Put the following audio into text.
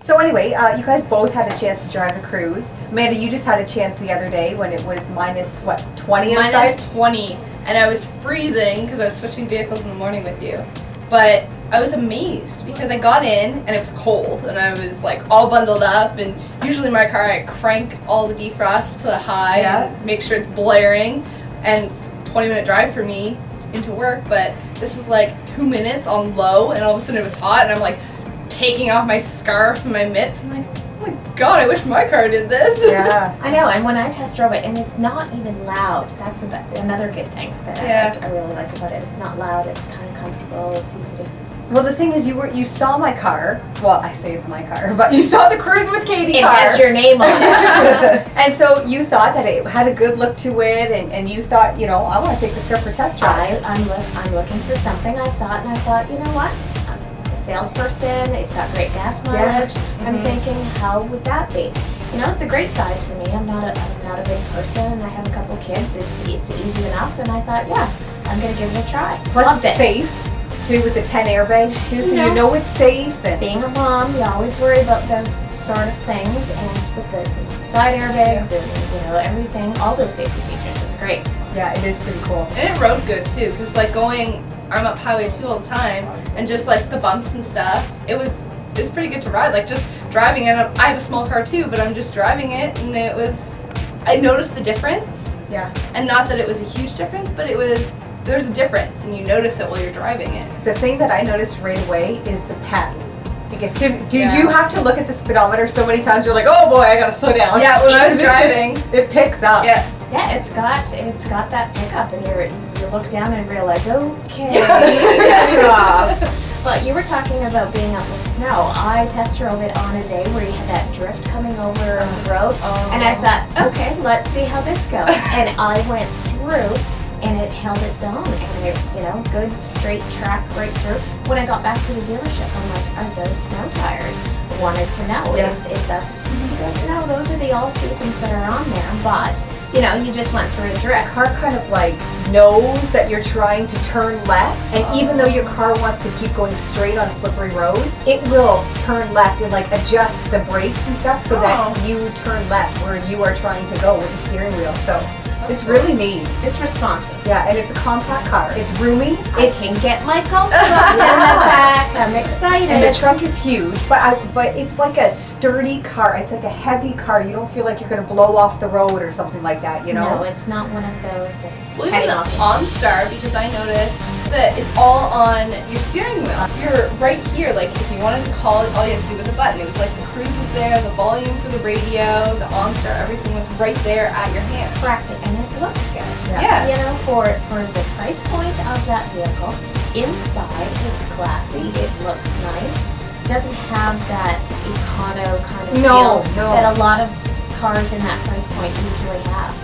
So anyway, you guys both had a chance to drive a Cruze. Amanda, you just had a chance the other day when it was minus, what, 20 outside? Minus 20, and I was freezing because I was switching vehicles in the morning with you. But I was amazed because I got in and it was cold and I was like all bundled up, and usually in my car I crank all the defrost to high and make sure it's blaring, and it's a 20-minute drive for me into work, but this was like 2 minutes on low and all of a sudden it was hot and I'm like taking off my scarf and my mitts. I'm like, oh my god, I wish my car did this. Yeah. I know, and when I test drove it, and it's not even loud. That's another good thing that I really like about it. It's not loud, it's kind of comfortable, it's easy to... Well, the thing is, you saw my car. Well, I say it's my car, but you saw the Cruze with Katy car. It has your name on it. And so you thought that it had a good look to it, and you thought, you know, I want to take this car for a test drive. I'm looking for something. I saw it and I thought, you know what? I'm a salesperson. It's got great gas mileage. I'm thinking, how would that be? You know, it's a great size for me. I'm not a big person, and I have a couple of kids. It's easy enough, and I thought, yeah, I'm gonna give it a try. Plus, Loved it's safe too, with the 10 airbags too, so you know it's safe. And being a mom, you always worry about those sort of things, and with the side airbags and you know everything, all those safety features, it's great. Yeah, it is pretty cool. And it rode good too, because like I'm up Highway 2 all the time, and just like the bumps and stuff, it was pretty good to ride. Like just driving it, I have a small car too, but I'm just driving it, and I noticed the difference. Yeah. And not that it was a huge difference, but there's a difference, and you notice it while you're driving it. The thing that I noticed right away is the pep. Because did you have to look at the speedometer so many times? You're like, oh boy, I gotta slow down. Yeah, when I was driving, it picks up. Yeah. Yeah, it's got that pickup, and you look down and realize, okay, But you were talking about being out in the snow. I test drove it on a day where you had that drift coming over the road, and I thought, okay, let's see how this goes. And I went through, and it held its own, and it, you know, good straight track right through. When I got back to the dealership, I'm like, are those snow tires? Wanted to know, is that, no, those are the all seasons that are on there, but you know, you just went through a drift. The car kind of like knows that you're trying to turn left, and even though your car wants to keep going straight on slippery roads, it will turn left and like adjust the brakes and stuff so that you turn left where you are trying to go with the steering wheel. So it's really neat. It's responsive. Yeah, and it's a compact car. It's roomy. I can get my coat in the back. I'm excited. And the trunk is huge, but it's like a sturdy car. It's like a heavy car. You don't feel like you're going to blow off the road or something like that, you know? No, it's not one of those that even the OnStar, because I noticed that it's all on your steering wheel. You're right here, like if you wanted to call it, all you had to do was a button. It was like the Cruze was there, the volume for the radio, the OnStar, everything was right there at your hand. Practical, and it looks good. Yeah. You know, for the price point of that vehicle, inside it's classy, it looks nice. It doesn't have that econo kind of feel that a lot of cars in that price point usually have.